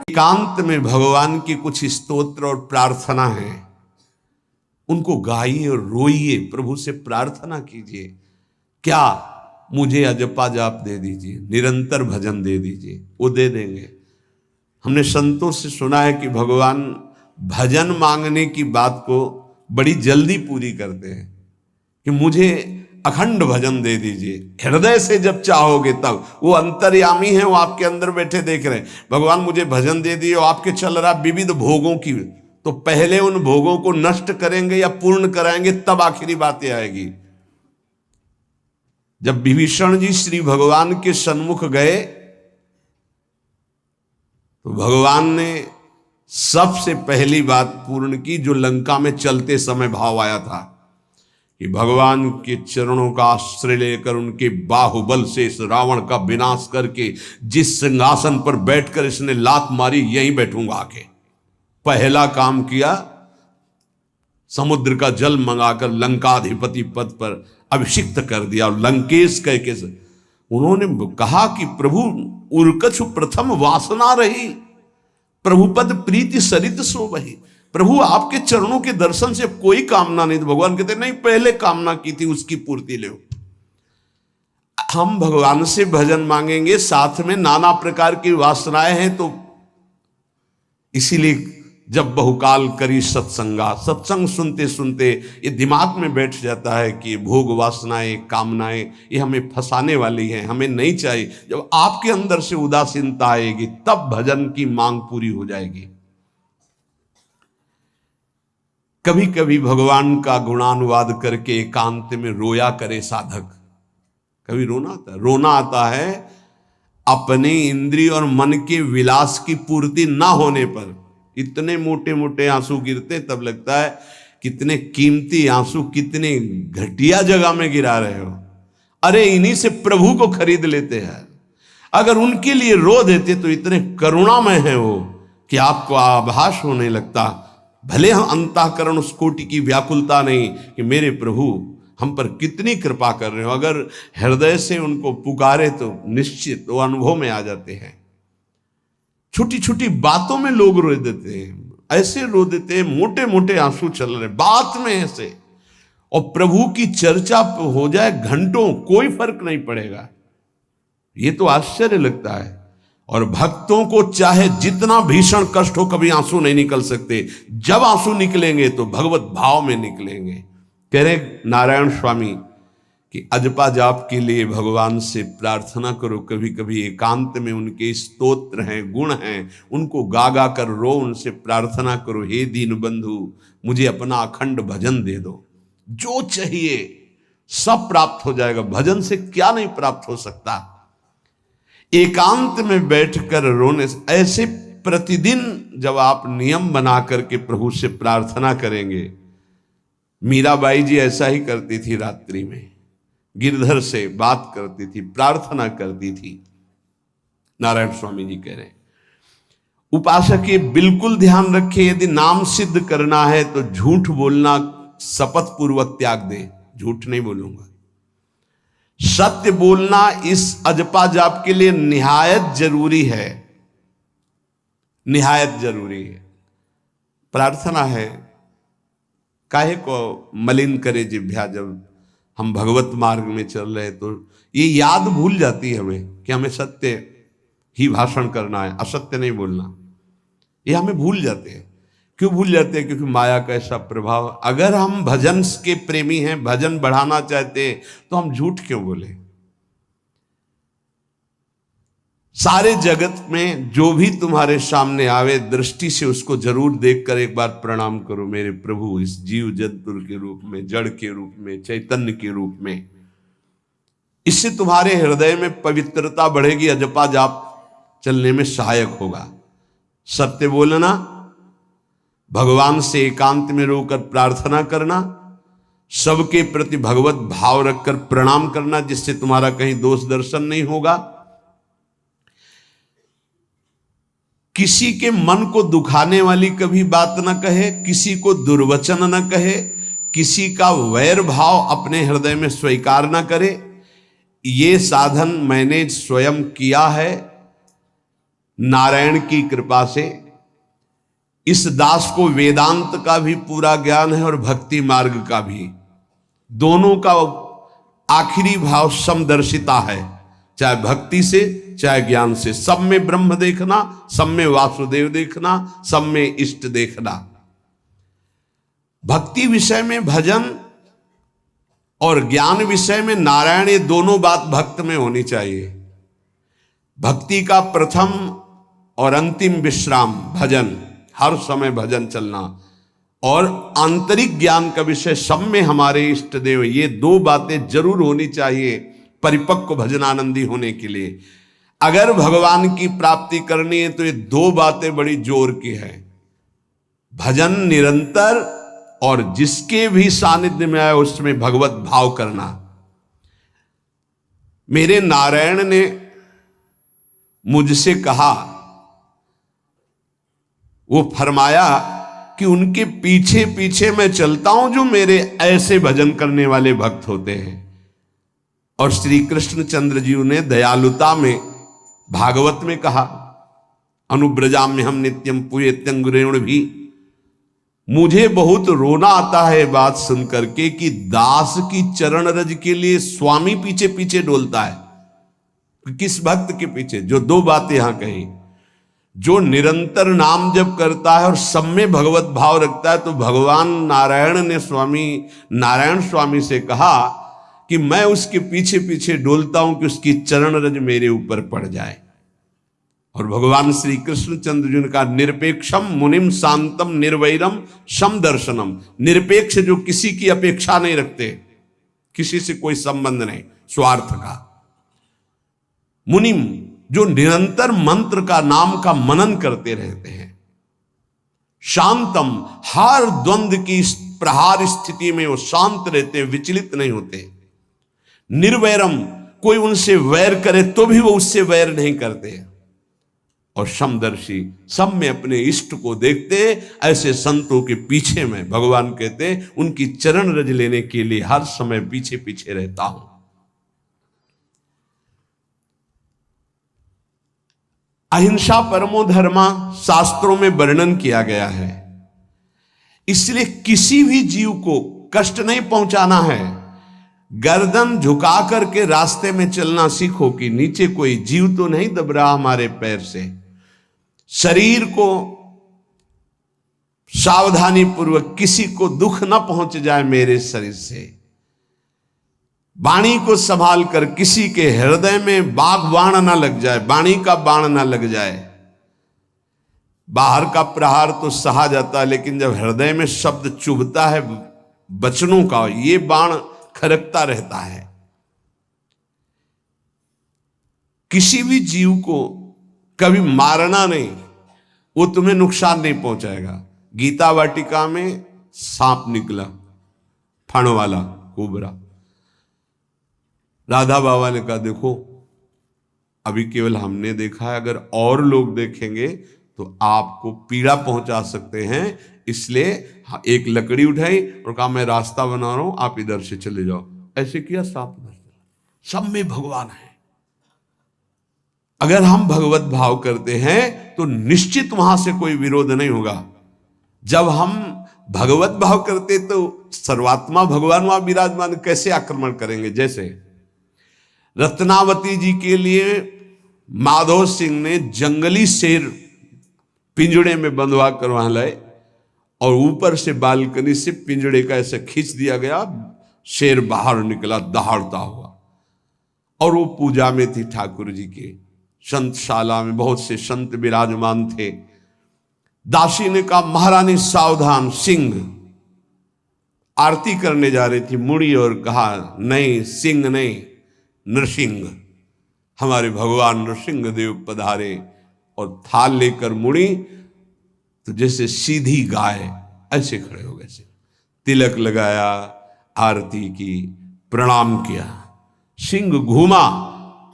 एकांत में भगवान की कुछ स्तोत्र और प्रार्थना है, उनको गाइए और रोइए, प्रभु से प्रार्थना कीजिए। क्या मुझे अजपा जाप दे दीजिए, निरंतर भजन दे दीजिए, वो दे देंगे। हमने संतों से सुना है कि भगवान भजन मांगने की बात को बड़ी जल्दी पूरी करते हैं कि मुझे अखंड भजन दे दीजिए, हृदय से जब चाहोगे तब। वो अंतर्यामी है, वो आपके अंदर बैठे देख रहे हैं। भगवान मुझे भजन दे दिए, आपके चल रहा विविध भोगों की, तो पहले उन भोगों को नष्ट करेंगे या पूर्ण कराएंगे, तब आखिरी बातें आएगी। जब विभीषण जी श्री भगवान के सन्मुख गए तो भगवान ने सबसे पहली बात पूर्ण की, जो लंका में चलते समय भाव आया था कि भगवान के चरणों का आश्रय लेकर उनके बाहुबल से इस रावण का विनाश करके जिस सिंहासन पर बैठकर इसने लात मारी, यहीं बैठूंगा आके। पहला काम किया, समुद्र का जल मंगाकर लंकाधिपति पद पर अभिषिक्त कर दिया। लंकेश कह के उन्होंने कहा कि प्रभु उर्कछु प्रथम वासना रही, प्रभुपद प्रीति सरित सो बही। प्रभु आपके चरणों के दर्शन से कोई कामना नहीं। तो भगवान कहते नहीं, पहले कामना की थी उसकी पूर्ति ले। हम भगवान से भजन मांगेंगे, साथ में नाना प्रकार की वासनाएं हैं, तो इसीलिए जब बहुकाल करी सत्संगा, सत्संग सुनते सुनते ये दिमाग में बैठ जाता है कि भोग वासनाएं, कामनाएं ये हमें फंसाने वाली हैं, हमें नहीं चाहिए। जब आपके अंदर से उदासीनता आएगी तब भजन की मांग पूरी हो जाएगी। कभी कभी भगवान का गुणानुवाद करके एकांत में रोया करे साधक। कभी रोना आता है अपने इंद्रिय और मन के विलास की पूर्ति ना होने पर। इतने मोटे मोटे आंसू गिरते, तब लगता है कितने कीमती आंसू कितने घटिया जगह में गिरा रहे हो। अरे इन्हीं से प्रभु को खरीद लेते हैं। अगर उनके लिए रो देते तो इतने करुणामय है वो कि आपको आभास होने लगता। भले हम अंतःकरण उस कोटि की व्याकुलता नहीं कि मेरे प्रभु हम पर कितनी कृपा कर रहे हो, अगर हृदय से उनको पुकारे तो निश्चित वो अनुभव में आ जाते हैं। छोटी छोटी बातों में लोग रो देते हैं, ऐसे रो देते हैं, मोटे मोटे आंसू चल रहे बात में ऐसे, और प्रभु की चर्चा हो जाए घंटों, कोई फर्क नहीं पड़ेगा। ये तो आश्चर्य लगता है। और भक्तों को चाहे जितना भीषण कष्ट हो, कभी आंसू नहीं निकल सकते। जब आंसू निकलेंगे तो भगवत भाव में निकलेंगे। कह रहे नारायण स्वामी कि अजपा जाप के लिए भगवान से प्रार्थना करो। कभी कभी एकांत में उनके स्तोत्र हैं, गुण हैं, उनको गा गा कर रो, उनसे प्रार्थना करो, हे दीन बंधु मुझे अपना अखंड भजन दे दो। जो चाहिए सब प्राप्त हो जाएगा। भजन से क्या नहीं प्राप्त हो सकता। एकांत में बैठकर रोने से, ऐसे प्रतिदिन जब आप नियम बना करके प्रभु से प्रार्थना करेंगे। मीराबाई जी ऐसा ही करती थी, रात्रि में गिरधर से बात करती थी, प्रार्थना करती थी। नारायण स्वामी जी कह रहे हैं उपासक ये बिल्कुल ध्यान रखे, यदि नाम सिद्ध करना है तो झूठ बोलना शपथ पूर्वक त्याग दे। झूठ नहीं बोलूंगा, सत्य बोलना इस अजपा जाप के लिए निहायत जरूरी है, निहायत जरूरी है। प्रार्थना है, काहे को मलिन करे जिह्वा। जब हम भगवत मार्ग में चल रहे तो ये याद भूल जाती है हमें कि हमें सत्य ही भाषण करना है, असत्य नहीं बोलना। ये हमें भूल जाते हैं। क्यों भूल जाते हैं? क्योंकि माया का ऐसा प्रभाव। अगर हम भजन के प्रेमी हैं, भजन बढ़ाना चाहते हैं, तो हम झूठ क्यों बोले? सारे जगत में जो भी तुम्हारे सामने आवे, दृष्टि से उसको जरूर देखकर एक बार प्रणाम करो। मेरे प्रभु इस जीव जंतु के रूप में, जड़ के रूप में, चैतन्य के रूप में। इससे तुम्हारे हृदय में पवित्रता बढ़ेगी, अजपा जाप चलने में सहायक होगा। सत्य बोलना, भगवान से एकांत में रोकर प्रार्थना करना, सबके प्रति भगवत भाव रखकर प्रणाम करना, जिससे तुम्हारा कहीं दोष दर्शन नहीं होगा। किसी के मन को दुखाने वाली कभी बात न कहे, किसी को दुर्वचन न कहे, किसी का वैर भाव अपने हृदय में स्वीकार न करे। ये साधन मैंने स्वयं किया है। नारायण की कृपा से इस दास को वेदांत का भी पूरा ज्ञान है और भक्ति मार्ग का भी, दोनों का आखिरी भाव समदर्शिता है, चाहे भक्ति से चाहे ज्ञान से। सब में ब्रह्म देखना, सब में वासुदेव देखना, सब में इष्ट देखना। भक्ति विषय में भजन और ज्ञान विषय में नारायण, ये दोनों बात भक्त में होनी चाहिए। भक्ति का प्रथम और अंतिम विश्राम भजन, हर समय भजन चलना, और आंतरिक ज्ञान का विषय सब में हमारे इष्ट देव, ये दो बातें जरूर होनी चाहिए परिपक्व भजनानंदी होने के लिए। अगर भगवान की प्राप्ति करनी है तो ये दो बातें बड़ी जोर की है, भजन निरंतर और जिसके भी सानिध्य में आए उसमें भगवत भाव करना। मेरे नारायण ने मुझसे कहा, वो फरमाया कि उनके पीछे पीछे मैं चलता हूं जो मेरे ऐसे भजन करने वाले भक्त होते हैं। और श्री कृष्णचंद्र जी ने दयालुता में भागवत में कहा, अनुब्रजाम में हम नित्यम पूयत्यंगुरेण भी। मुझे बहुत रोना आता है बात सुनकर के कि दास की चरण रज के लिए स्वामी पीछे पीछे डोलता है। किस भक्त के पीछे? जो दो बातें यहां कही, जो निरंतर नाम जप करता है और सब में भगवत भाव रखता है। तो भगवान नारायण ने नारायण स्वामी से कहा कि मैं उसके पीछे पीछे डोलता हूं कि उसकी चरण रज मेरे ऊपर पड़ जाए। और भगवान श्री कृष्णचंद्र जी ने कहा, निरपेक्षम मुनिम शांतम निर्वैरम सम दर्शनम। निरपेक्ष जो किसी की अपेक्षा नहीं रखते, किसी से कोई संबंध नहीं स्वार्थ का। मुनिम जो निरंतर मंत्र का नाम का मनन करते रहते हैं। शांतम हर द्वंद्व की प्रहार स्थिति में वो शांत रहते, विचलित नहीं होते। निर्वैरम कोई उनसे वैर करे तो भी वो उससे वैर नहीं करते। और समदर्शी सब में अपने इष्ट को देखते। ऐसे संतों के पीछे में भगवान कहते उनकी चरण रज लेने के लिए हर समय पीछे पीछे रहता हूं। अहिंसा परमो धर्मा शास्त्रों में वर्णन किया गया है। इसलिए किसी भी जीव को कष्ट नहीं पहुंचाना है। गर्दन झुका करके रास्ते में चलना सीखो कि नीचे कोई जीव तो नहीं दब रहा हमारे पैर से। शरीर को सावधानी पूर्वक, किसी को दुख न पहुंच जाए मेरे शरीर से। वाणी को संभाल कर किसी के हृदय में बाग बाण ना लग जाए, वाणी का बाण ना लग जाए। बाहर का प्रहार तो सहा जाता है, लेकिन जब हृदय में शब्द चुभता है वचनों का, ये बाण खरकता रहता है। किसी भी जीव को कभी मारना नहीं, वो तुम्हें नुकसान नहीं पहुंचाएगा। गीता वाटिका में सांप निकला, फण वाला कोबरा। राधा बाबा ने कहा, देखो अभी केवल हमने देखा है, अगर और लोग देखेंगे तो आपको पीड़ा पहुंचा सकते हैं। इसलिए एक लकड़ी उठाई और कहा, मैं रास्ता बना रहा हूं, आप इधर से चले जाओ। ऐसे किया, सांप उधर चला। सब में भगवान है। अगर हम भगवत भाव करते हैं तो निश्चित वहां से कोई विरोध नहीं होगा। जब हम भगवत भाव करते तो सर्वात्मा भगवान वहां विराजमान, कैसे आक्रमण करेंगे? जैसे रत्नावती जी के लिए माधव सिंह ने जंगली शेर पिंजड़े में बंधवा कर वहां लाए और ऊपर से बालकनी से पिंजड़े का ऐसे खींच दिया गया। शेर बाहर निकला दहाड़ता हुआ, और वो पूजा में थी ठाकुर जी के। संतशाला में बहुत से संत विराजमान थे। दासी ने कहा, महारानी सावधान, सिंह। आरती करने जा रही थी, मुड़ी और कहा, नहीं सिंह नहीं, नृसिंह। हमारे भगवान नृसिंह देव पधारे। और थाल लेकर मुड़ी तो जैसे सीधी गाय ऐसे खड़े हो गए। तिलक लगाया, आरती की, प्रणाम किया। सिंह घूमा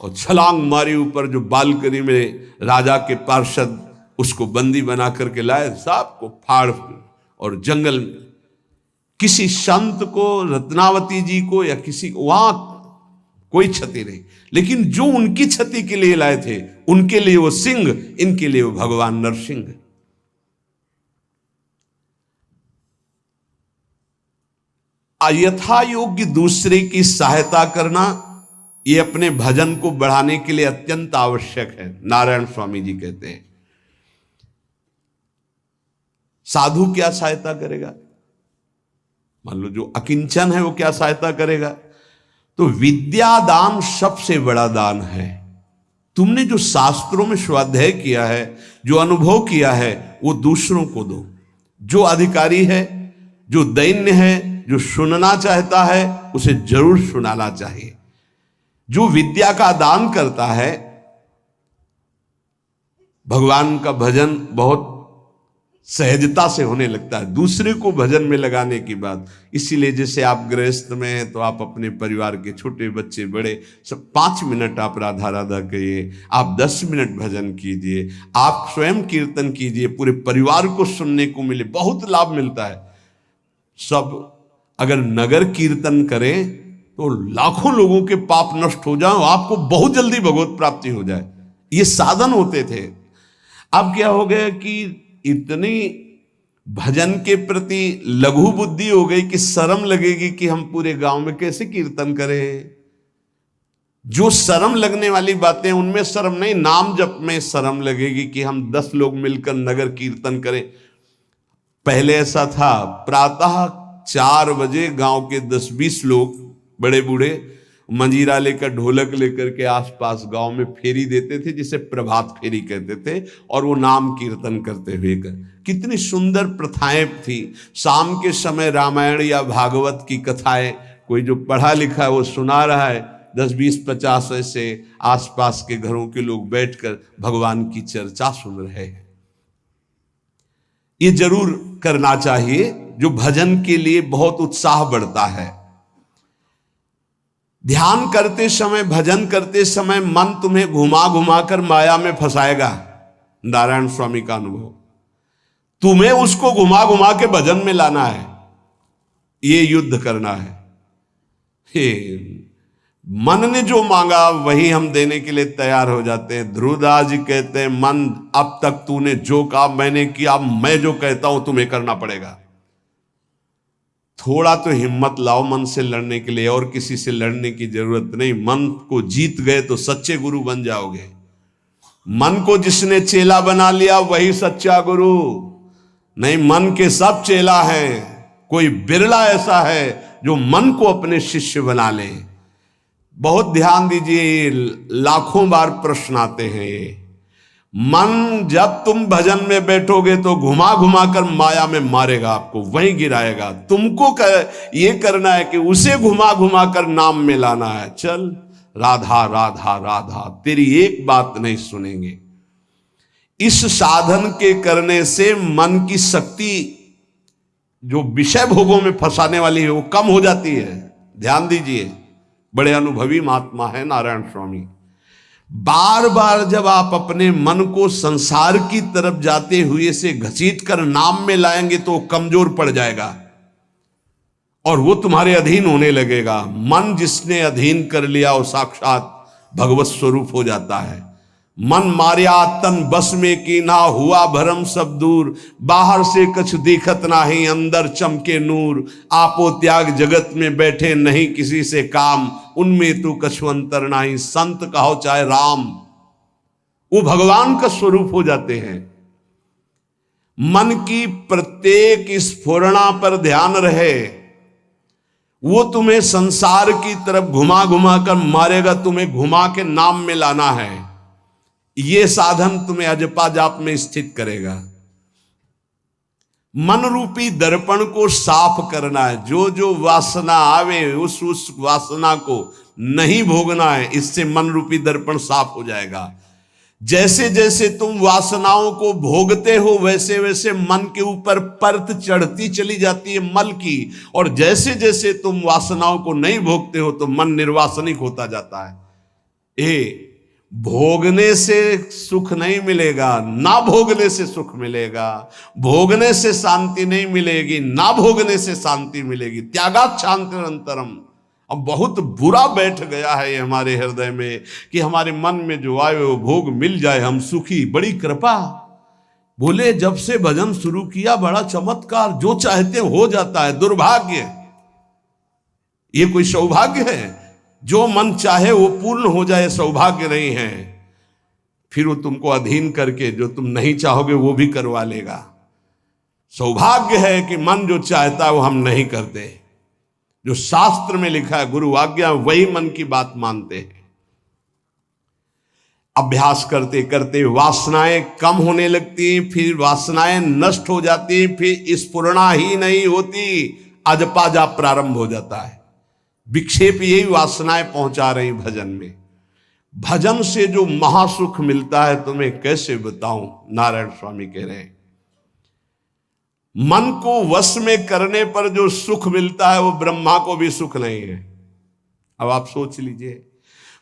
और छलांग मारी ऊपर, जो बालकनी में राजा के पार्षद उसको बंदी बना करके लाए, सांप को फाड़। और जंगल में किसी संत को, रत्नावती जी को या किसी को, वहां कोई क्षति नहीं। लेकिन जो उनकी क्षति के लिए लाए थे, उनके लिए वो सिंह, इनके लिए वो भगवान नरसिंह। यथा योग्य दूसरे की सहायता करना, ये अपने भजन को बढ़ाने के लिए अत्यंत आवश्यक है। नारायण स्वामी जी कहते हैं साधु क्या सहायता करेगा? मान लो जो अकिंचन है वो क्या सहायता करेगा? तो विद्या दान सबसे बड़ा दान है। तुमने जो शास्त्रों में स्वाध्याय किया है, जो अनुभव किया है, वो दूसरों को दो। जो अधिकारी है, जो दैन्य है, जो सुनना चाहता है, उसे जरूर सुनाना चाहिए। जो विद्या का दान करता है, भगवान का भजन बहुत सहजता से होने लगता है, दूसरे को भजन में लगाने की बात। इसीलिए जैसे आप गृहस्थ में हैं तो आप अपने परिवार के छोटे बच्चे बड़े सब 5 मिनट आप राधा राधा कहिए, आप 10 मिनट भजन कीजिए, आप स्वयं कीर्तन कीजिए, पूरे परिवार को सुनने को मिले, बहुत लाभ मिलता है। सब अगर नगर कीर्तन करें तो लाखों लोगों के पाप नष्ट हो जाए, आपको बहुत जल्दी भगवत प्राप्ति हो जाए। ये साधन होते थे। अब क्या हो गया कि इतनी भजन के प्रति लघु बुद्धि हो गई कि शर्म लगेगी कि हम पूरे गांव में कैसे कीर्तन करें। जो शर्म लगने वाली बातें उनमें शर्म नहीं, नाम जप में शर्म लगेगी कि हम 10 लोग मिलकर नगर कीर्तन करें। पहले ऐसा था, प्रातः 4 बजे गांव के 10-20 लोग बड़े बूढ़े मंजीरा लेकर, ढोलक लेकर के आसपास गांव में फेरी देते थे, जिसे प्रभात फेरी कहते थे, और वो नाम कीर्तन करते हुए कितनी सुंदर प्रथाएं थी। शाम के समय रामायण या भागवत की कथाएं कोई जो पढ़ा लिखा है वो सुना रहा है, 10-20-50 ऐसे आसपास के घरों के लोग बैठकर भगवान की चर्चा सुन रहे हैं। ये जरूर करना चाहिए, जो भजन के लिए बहुत उत्साह बढ़ता है। ध्यान करते समय, भजन करते समय मन तुम्हें घुमा घुमा कर माया में फंसाएगा। नारायण स्वामी का अनुभव, तुम्हें उसको घुमा घुमा के भजन में लाना है, ये युद्ध करना है। मन ने जो मांगा वही हम देने के लिए तैयार हो जाते हैं। ध्रुवदास जी कहते हैं, मन अब तक तूने जो कहा मैंने किया, मैं जो कहता हूं तुम्हें करना पड़ेगा। थोड़ा तो हिम्मत लाओ मन से लड़ने के लिए, और किसी से लड़ने की जरूरत नहीं। मन को जीत गए तो सच्चे गुरु बन जाओगे। मन को जिसने चेला बना लिया वही सच्चा गुरु नहीं। मन के सब चेला हैं, कोई बिरला ऐसा है जो मन को अपने शिष्य बना ले। बहुत ध्यान दीजिए, लाखों बार प्रश्न आते हैं ये। मन जब तुम भजन में बैठोगे तो घुमा घुमा कर माया में मारेगा, आपको वहीं गिराएगा। तुमको ये करना है कि उसे घुमा घुमा कर नाम में लाना है। चल राधा राधा राधा, तेरी एक बात नहीं सुनेंगे। इस साधन के करने से मन की शक्ति जो विषय भोगों में फंसाने वाली है वो कम हो जाती है। ध्यान दीजिए, बड़े अनुभवी महात्मा है नारायण स्वामी। बार बार जब आप अपने मन को संसार की तरफ जाते हुए से घसीट कर नाम में लाएंगे तो कमजोर पड़ जाएगा और वो तुम्हारे अधीन होने लगेगा। मन जिसने अधीन कर लिया वो साक्षात भगवत स्वरूप हो जाता है। मन मारिया तन बस में की ना, हुआ भरम सब दूर। बाहर से कछ दिखत नाही, अंदर चमके नूर। आपो त्याग जगत में बैठे नहीं किसी से काम, उनमें तू कछु अंतर नाही, संत कहो चाहे राम। वो भगवान का स्वरूप हो जाते हैं। मन की प्रत्येक स्फुरणा पर ध्यान रहे, वो तुम्हें संसार की तरफ घुमा घुमा कर मारेगा, तुम्हें घुमा के नाम में लाना है। ये साधन तुम्हें अजपा जाप में स्थित करेगा। मन रूपी दर्पण को साफ करना है। जो जो वासना आवे उस वासना को नहीं भोगना है। इससे मन रूपी दर्पण साफ हो जाएगा। जैसे जैसे तुम वासनाओं को भोगते हो वैसे वैसे मन के ऊपर परत चढ़ती चली जाती है मल की, और जैसे जैसे तुम वासनाओं को नहीं भोगते हो तो मन निर्वासनिक होता जाता है। भोगने से सुख नहीं मिलेगा, ना भोगने से सुख मिलेगा। भोगने से शांति नहीं मिलेगी, ना भोगने से शांति मिलेगी। त्यागात शांतिरंतरम, अब बहुत बुरा बैठ गया है ये हमारे हृदय में कि हमारे मन में जो आए वो भोग मिल जाए, हम सुखी, बड़ी कृपा। बोले जब से भजन शुरू किया बड़ा चमत्कार, जो चाहते हो जाता है। दुर्भाग्य, ये कोई सौभाग्य है? जो मन चाहे वो पूर्ण हो जाए, सौभाग्य नहीं है। फिर वो तुमको अधीन करके जो तुम नहीं चाहोगे वो भी करवा लेगा। सौभाग्य है कि मन जो चाहता है वो हम नहीं करते। जो शास्त्र में लिखा है, गुरु आज्ञा, वही मन की बात मानते हैं। अभ्यास करते करते वासनाएं कम होने लगती, फिर वासनाएं नष्ट हो जाती, फिर स्फुरणा ही नहीं होती, अजपाजा प्रारंभ हो जाता है। विक्षेप यही वासनाएं पहुंचा रही भजन में। भजन से जो महासुख मिलता है तुम्हें कैसे बताऊं, नारायण स्वामी कह रहे हैं। मन को वश में करने पर जो सुख मिलता है वो ब्रह्मा को भी सुख नहीं है। अब आप सोच लीजिए,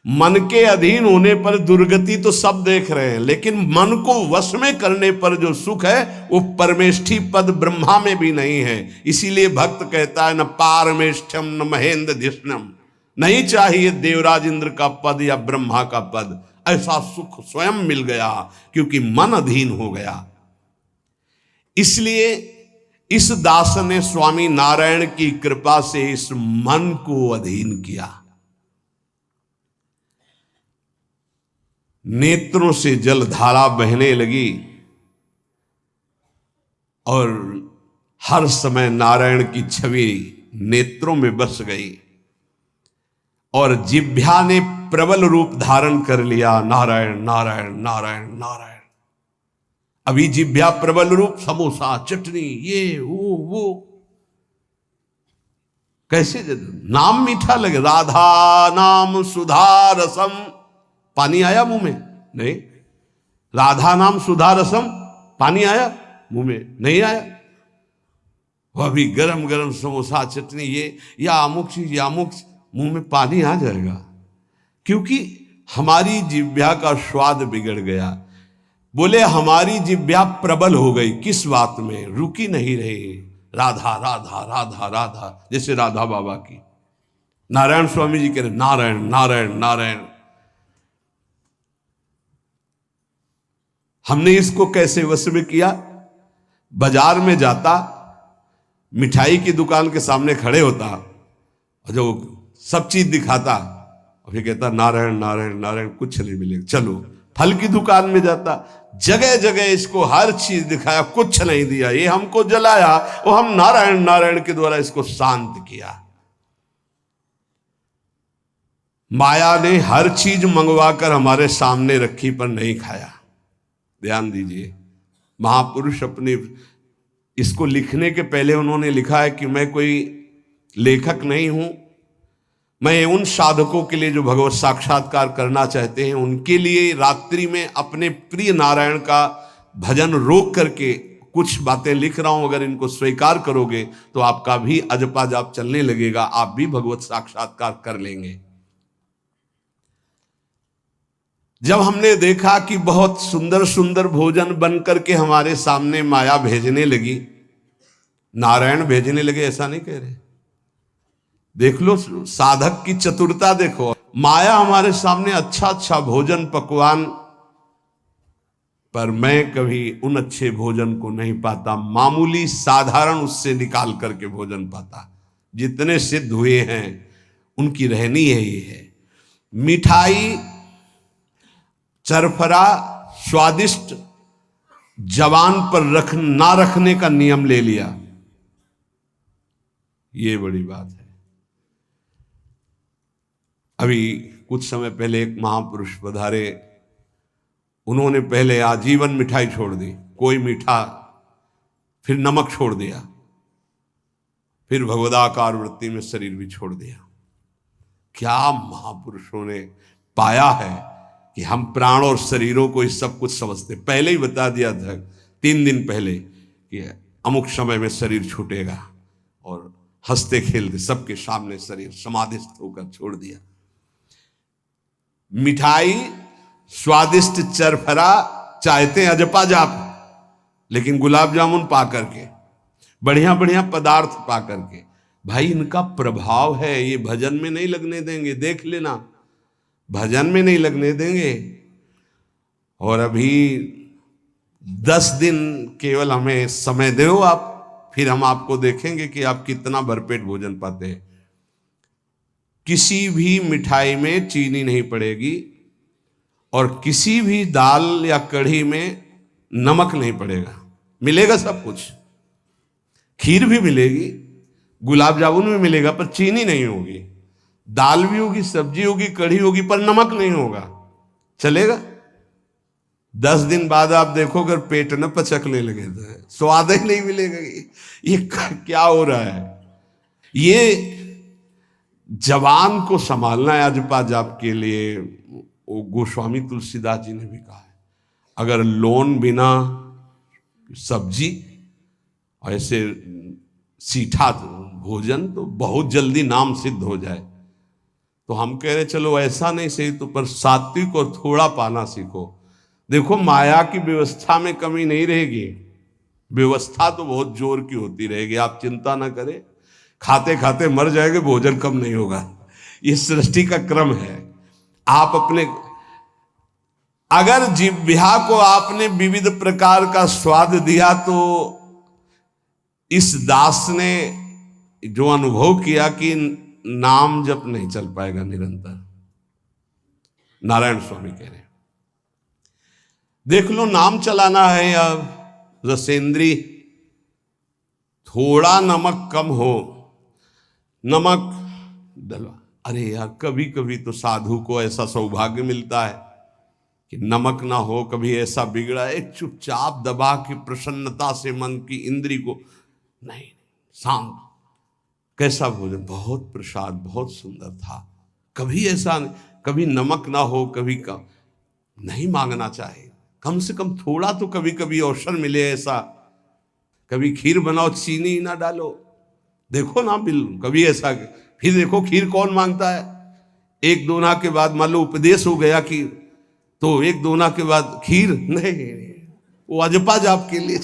मन के अधीन होने पर दुर्गति तो सब देख रहे हैं, लेकिन मन को वश में करने पर जो सुख है वो परमेष्ठी पद ब्रह्मा में भी नहीं है। इसीलिए भक्त कहता है, न पारमेष्ठ्यम न महेंद्र धिष्णम, नहीं चाहिए देवराज इंद्र का पद या ब्रह्मा का पद। ऐसा सुख स्वयं मिल गया क्योंकि मन अधीन हो गया। इसलिए इस दास ने स्वामी नारायण की कृपा से इस मन को अधीन किया। नेत्रों से जलधारा बहने लगी और हर समय नारायण की छवि नेत्रों में बस गई और जिह्वा ने प्रबल रूप धारण कर लिया, नारायण नारायण नारायण नारायण। अभी जिह्वा प्रबल रूप, समोसा, चटनी, ये वो कैसे नाम मीठा लगे। राधा नाम सुधा रसम, पानी आया मुंह में? नहीं। राधा नाम सुधा रसम, पानी आया मुंह में? नहीं आया। वह भी गरम गरम समोसा, चटनी, ये या अमुक चीज या अमुक, मुंह में पानी आ जाएगा, क्योंकि हमारी जिह्वा का स्वाद बिगड़ गया। बोले हमारी जिह्वा प्रबल हो गई, किस बात में? रुकी नहीं रही, राधा राधा राधा राधा, जैसे राधा बाबा की। नारायण स्वामी जी कह रहे नारायण नारायण नारायण। हमने इसको कैसे वश में किया? बाजार में जाता, मिठाई की दुकान के सामने खड़े होता और जो सब चीज दिखाता और फिर कहता नारायण नारायण नारायण, कुछ नहीं मिलेगा, चलो। फल की दुकान में जाता, जगह जगह इसको हर चीज दिखाया, कुछ नहीं दिया, ये हमको जलाया, वो हम नारायण नारायण के द्वारा इसको शांत किया। माया ने हर चीज मंगवाकर हमारे सामने रखी पर नहीं खाया। ध्यान दीजिए, महापुरुष अपने इसको लिखने के पहले उन्होंने लिखा है कि मैं कोई लेखक नहीं हूं, मैं उन साधकों के लिए जो भगवत साक्षात्कार करना चाहते हैं उनके लिए रात्रि में अपने प्रिय नारायण का भजन रोक करके कुछ बातें लिख रहा हूं। अगर इनको स्वीकार करोगे तो आपका भी अजपा जाप चलने लगेगा, आप भी भगवत साक्षात्कार कर लेंगे। जब हमने देखा कि बहुत सुंदर सुंदर भोजन बन करके हमारे सामने माया भेजने लगी, नारायण भेजने लगे, ऐसा नहीं कह रहे, देख लो साधक की चतुरता देखो। माया हमारे सामने अच्छा अच्छा भोजन पकवान, पर मैं कभी उन अच्छे भोजन को नहीं पाता, मामूली साधारण उससे निकाल करके भोजन पाता। जितने सिद्ध हुए हैं उनकी रहनी यही है। मिठाई, चरफरा, स्वादिष्ट जवान पर ना रखने का नियम ले लिया, ये बड़ी बात है। अभी कुछ समय पहले एक महापुरुष पधारे, उन्होंने पहले आजीवन मिठाई छोड़ दी, कोई मीठा, फिर नमक छोड़ दिया, फिर भगवदाकार वृत्ति में शरीर भी छोड़ दिया। क्या महापुरुषों ने पाया है कि हम प्राण और शरीरों को इस सब कुछ समझते। पहले ही बता दिया था 3 दिन पहले कि अमुक समय में शरीर छूटेगा, और हंसते खेलते सबके सामने शरीर समाधिस्थ होकर छोड़ दिया। मिठाई, स्वादिष्ट चरफरा चाहते हैं अजपा जाप, लेकिन गुलाब जामुन पा करके, बढ़िया बढ़िया पदार्थ पा करके, भाई इनका प्रभाव है, ये भजन में नहीं लगने देंगे, देख लेना, भजन में नहीं लगने देंगे। और अभी 10 दिन केवल हमें समय दो आप, फिर हम आपको देखेंगे कि आप कितना भरपेट भोजन पाते हैं। किसी भी मिठाई में चीनी नहीं पड़ेगी और किसी भी दाल या कढ़ी में नमक नहीं पड़ेगा, मिलेगा सब कुछ। खीर भी मिलेगी, गुलाब जामुन भी मिलेगा, पर चीनी नहीं होगी। दाल भी होगी, सब्जी होगी, कढ़ी होगी, पर नमक नहीं होगा, चलेगा। 10 दिन बाद आप देखो अगर पेट न पचकने लगे तो स्वाद ही नहीं मिलेगा। ये क्या हो रहा है? ये जवान को संभालना है अजपा जाप के लिए। वो गोस्वामी तुलसीदास जी ने भी कहा है, अगर लोन बिना सब्जी और ऐसे सीठा भोजन तो बहुत जल्दी नाम सिद्ध हो जाए। तो हम कह रहे चलो ऐसा नहीं सही तो पर सात्विक और थोड़ा पाना सीखो। देखो माया की व्यवस्था में कमी नहीं रहेगी, व्यवस्था तो बहुत जोर की होती रहेगी, आप चिंता ना करें। खाते खाते मर जाएंगे, भोजन कम नहीं होगा, ये सृष्टि का क्रम है। आप अपने अगर जिह्वा को आपने विविध प्रकार का स्वाद दिया तो इस दास ने जो अनुभव किया कि नाम जप नहीं चल पाएगा निरंतर। नारायण स्वामी कह रहे हैं देख लो, नाम चलाना है या रसेंद्री, थोड़ा नमक कम हो, नमक डलवा। अरे यार कभी कभी तो साधु को ऐसा सौभाग्य मिलता है कि नमक ना हो, कभी ऐसा बिगड़ा है चुपचाप दबा के प्रसन्नता से मन की इंद्री को नहीं, शांत, कैसा भोजन, बहुत प्रसाद, बहुत सुंदर था। कभी ऐसा, कभी नमक ना हो, कभी कम नहीं मांगना चाहिए, कम से कम थोड़ा तो कभी कभी अवसर मिले ऐसा। कभी खीर बनाओ, चीनी ना डालो, देखो ना बिल कभी ऐसा। फिर देखो खीर कौन मांगता है? एक दोना के बाद मान लो उपदेश हो गया कि तो एक दोना के बाद खीर नहीं, वो अजपा जाप के लिए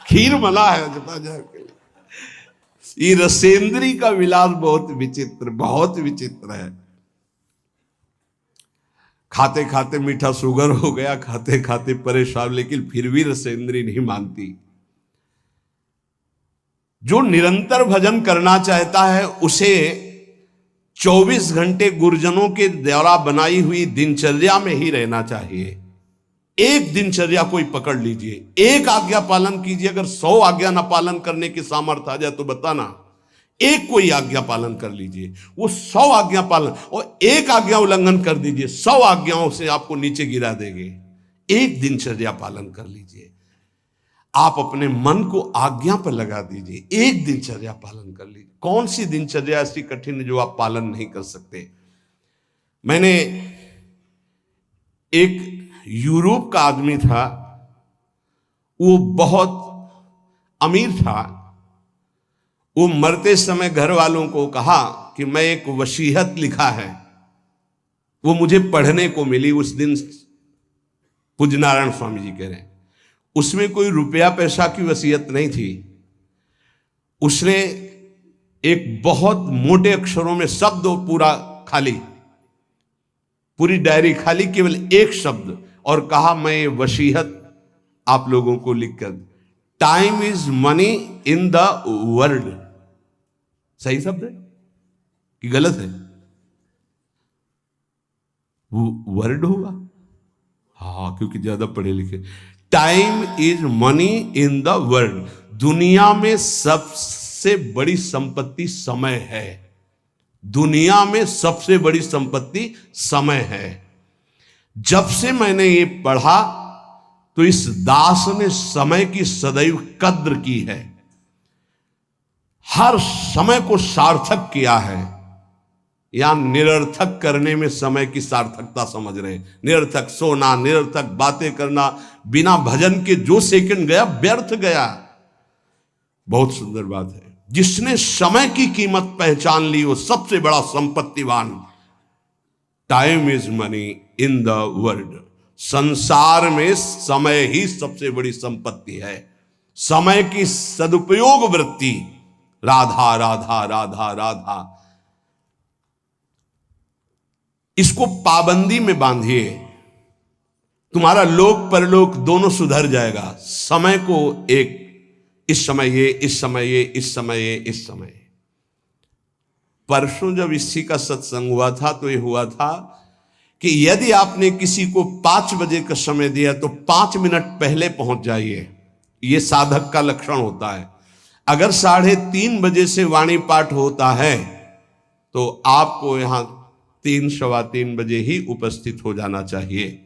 खीर मना है अजपा जाप के लिए। ये रसेंद्री का विलास बहुत विचित्र, बहुत विचित्र है। खाते खाते मीठा शुगर हो गया, खाते खाते परेशान, लेकिन फिर भी रसेंद्री नहीं मानती। जो निरंतर भजन करना चाहता है उसे 24 घंटे गुरुजनों के द्वारा बनाई हुई दिनचर्या में ही रहना चाहिए। एक दिनचर्या कोई पकड़ लीजिए, एक आज्ञा पालन कीजिए। अगर 100 आज्ञा ना पालन करने की सामर्थ्य आ जाए तो बताना, एक कोई आज्ञा पालन कर लीजिए, वो 100 आज्ञा पालन, और एक आज्ञा उल्लंघन कर दीजिए, 100 आज्ञाओं से आपको नीचे गिरा देंगे। एक दिनचर्या पालन कर लीजिए, आप अपने मन को आज्ञा पर लगा दीजिए, एक दिनचर्या पालन कर लीजिए। कौन सी दिनचर्या ऐसी कठिन है जो आप पालन नहीं कर सकते? मैंने एक यूरोप का आदमी था, वो बहुत अमीर था। वो मरते समय घर वालों को कहा कि मैं एक वसीयत लिखा है, वो मुझे पढ़ने को मिली उस दिन। पूज्य नारायण स्वामी जी कह रहे हैं उसमें कोई रुपया पैसा की वसीयत नहीं थी। उसने एक बहुत मोटे अक्षरों में शब्द पूरा खाली, पूरी डायरी खाली, केवल एक शब्द, और कहा मैं ये वसीयत आप लोगों को लिखकर, time is money in the world. सही शब्द है कि गलत है? वर्ड होगा, हाँ, क्योंकि ज्यादा पढ़े लिखे। Time is money in the world. दुनिया में सबसे बड़ी संपत्ति समय है। दुनिया में सबसे बड़ी संपत्ति समय है। जब से मैंने ये पढ़ा तो इस दास ने समय की सदैव कद्र की है, हर समय को सार्थक किया है। या निरर्थक करने में समय की सार्थकता समझ रहे हैं। निरर्थक सोना, निरर्थक बातें करना, बिना भजन के जो सेकंड गया व्यर्थ गया। बहुत सुंदर बात है। जिसने समय की कीमत पहचान ली वो सबसे बड़ा संपत्तिवान। Time is money in the world. संसार में समय ही सबसे बड़ी संपत्ति है। समय की सदुपयोग वृत्ति राधा राधा राधा राधा। इसको पाबंदी में बांधिए, तुम्हारा लोक परलोक दोनों सुधर जाएगा। समय को एक, इस समय ये, इस समय ये, इस समय ये, इस समय ये। परसों जब इसी का सत्संग हुआ था तो ये हुआ था कि यदि आपने किसी को 5 बजे का समय दिया तो 5 मिनट पहले पहुंच जाइए। ये साधक का लक्षण होता है। अगर 3:30 बजे से वाणी पाठ होता है तो आपको यहां 3 सवा 3 बजे ही उपस्थित हो जाना चाहिए।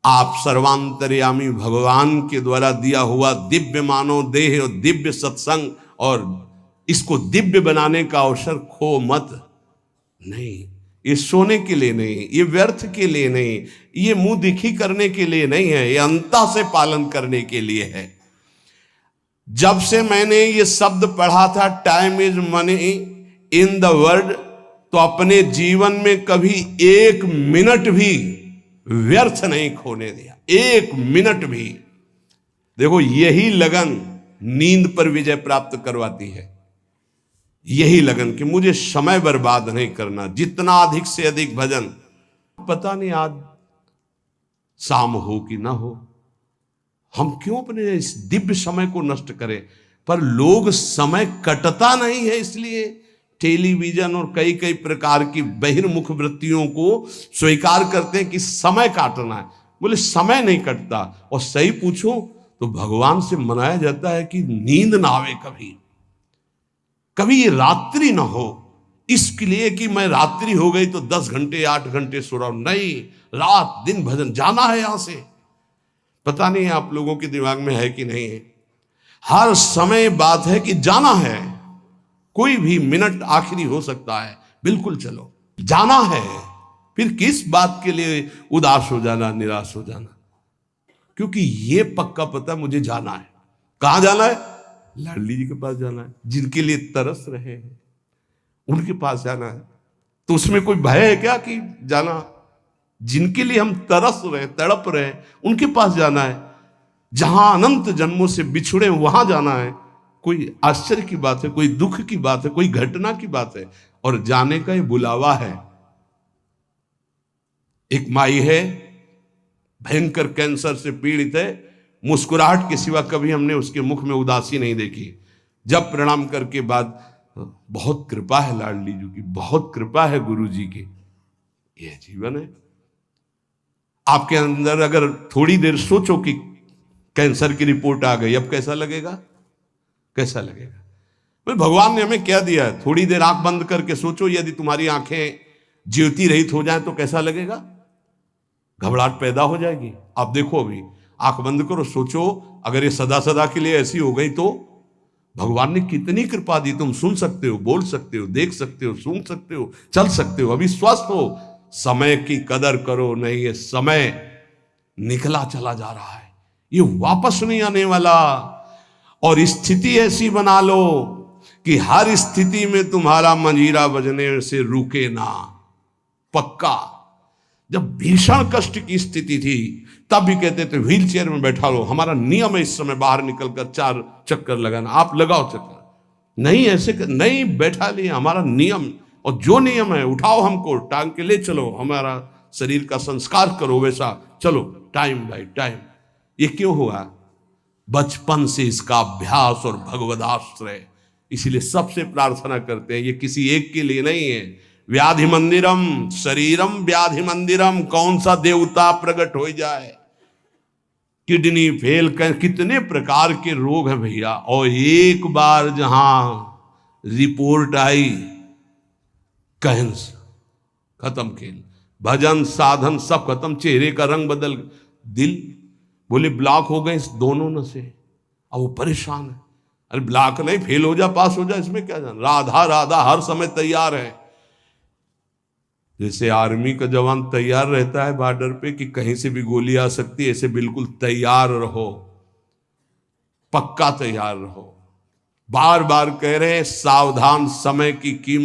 आप सर्वांतर्यामी भगवान के द्वारा दिया हुआ दिव्य मानव देह और दिव्य सत्संग और इसको दिव्य बनाने का अवसर खो मत। नहीं, ये सोने के लिए नहीं, ये व्यर्थ के लिए नहीं, ये मुंह दिखी करने के लिए नहीं है, ये अंतः से पालन करने के लिए है। जब से मैंने ये शब्द पढ़ा था time is money in the world, तो अपने जीवन में कभी 1 मिनट भी व्यर्थ नहीं खोने दिया, 1 मिनट भी। देखो, यही लगन नींद पर विजय प्राप्त करवाती है। यही लगन कि मुझे समय बर्बाद नहीं करना, जितना अधिक से अधिक भजन। पता नहीं आज शाम हो कि ना हो, हम क्यों अपने इस दिव्य समय को नष्ट करें। पर लोग समय कटता नहीं है, इसलिए टेलीविजन और कई कई प्रकार की बहिर्मुख वृत्तियों को स्वीकार करते हैं कि समय काटना है। बोले समय नहीं कटता। और सही पूछो तो भगवान से मनाया जाता है कि नींद ना आवे, कभी ये रात्रि ना हो, इसके लिए कि मैं रात्रि हो गई तो 10 घंटे 8 घंटे सो रहा हूं। नहीं, रात दिन भजन, जाना है यहां से। पता नहीं आप लोगों के दिमाग में है कि नहीं है, हर समय बात है कि जाना है। कोई भी मिनट आखिरी हो सकता है, बिल्कुल चलो, जाना है। फिर किस बात के लिए उदास हो जाना, निराश हो जाना, क्योंकि ये पक्का पता मुझे जाना है। कहां जाना है? लाडली जी के पास जाना है, जिनके लिए तरस रहे हैं उनके पास जाना है। तो उसमें कोई भय है क्या कि जाना? जिनके लिए हम तरस रहे, तड़प रहे, उनके पास जाना है। जहां अनंत जन्मों से बिछुड़े वहां जाना है। कोई आश्चर्य की बात है, कोई दुख की बात है, कोई घटना की बात है, और जाने का ये बुलावा है। एक माई है, भयंकर कैंसर से पीड़ित है, मुस्कुराहट के सिवा कभी हमने उसके मुख में उदासी नहीं देखी। जब प्रणाम करके बाद, बहुत कृपा है लाडली जी की, बहुत कृपा है गुरु जी की, यह जीवन है। आपके अंदर अगर थोड़ी देर सोचो कि कैंसर की रिपोर्ट आ गई, अब कैसा लगेगा? कैसा लगेगा? भाई भगवान ने हमें क्या दिया है? थोड़ी देर आंख बंद करके सोचो, यदि तुम्हारी आंखें ज्योति रहित हो जाए तो कैसा लगेगा? घबराहट पैदा हो जाएगी। आप देखो, अभी आंख बंद करो, सोचो, अगर ये सदा सदा के लिए ऐसी हो गई तो भगवान ने कितनी कृपा दी। तुम सुन सकते हो, बोल सकते हो, देख सकते हो, सूंघ सकते हो, चल सकते हो, अभी स्वस्थ हो। समय की कदर करो। नहीं, ये समय निकला चला जा रहा है, ये वापस नहीं आने वाला। और स्थिति ऐसी बना लो कि हर स्थिति में तुम्हारा मंजीरा बजने से रुके ना। पक्का जब भीषण कष्ट की स्थिति थी तब भी कहते थे व्हील चेयर में बैठा लो, हमारा नियम है इस समय बाहर निकलकर 4 चक्कर लगाना, आप लगाओ चक्कर। नहीं, ऐसे नहीं बैठा लिए, हमारा नियम, और जो नियम है उठाओ, हमको टांग के ले चलो, हमारा शरीर का संस्कार करो, वैसा चलो, टाइम बाय टाइम। ये क्यों हुआ? बचपन से इसका अभ्यास और भगवदाश्रय। इसीलिए सबसे प्रार्थना करते हैं, ये किसी एक के लिए नहीं है। व्याधि मंदिरम शरीरम व्याधि मंदिरम, कौन सा देवता प्रकट हो जाए? किडनी फेल कर, कितने प्रकार के रोग हैं भैया। और एक बार जहां रिपोर्ट आई कैंसर, खत्म खेल, भजन साधन सब खत्म, चेहरे का रंग बदल, दिल बोले ब्लॉक हो गए इस दोनों नसें। अब वो परेशान है, अरे ब्लॉक नहीं, फेल हो जा, पास हो जा, इसमें क्या जाना। राधा राधा हर समय तैयार है। जैसे आर्मी का जवान तैयार रहता है बॉर्डर पे कि कहीं से भी गोली आ सकती है, ऐसे बिल्कुल तैयार रहो, पक्का तैयार रहो। बार बार कह रहे हैं सावधान, समय की कीमत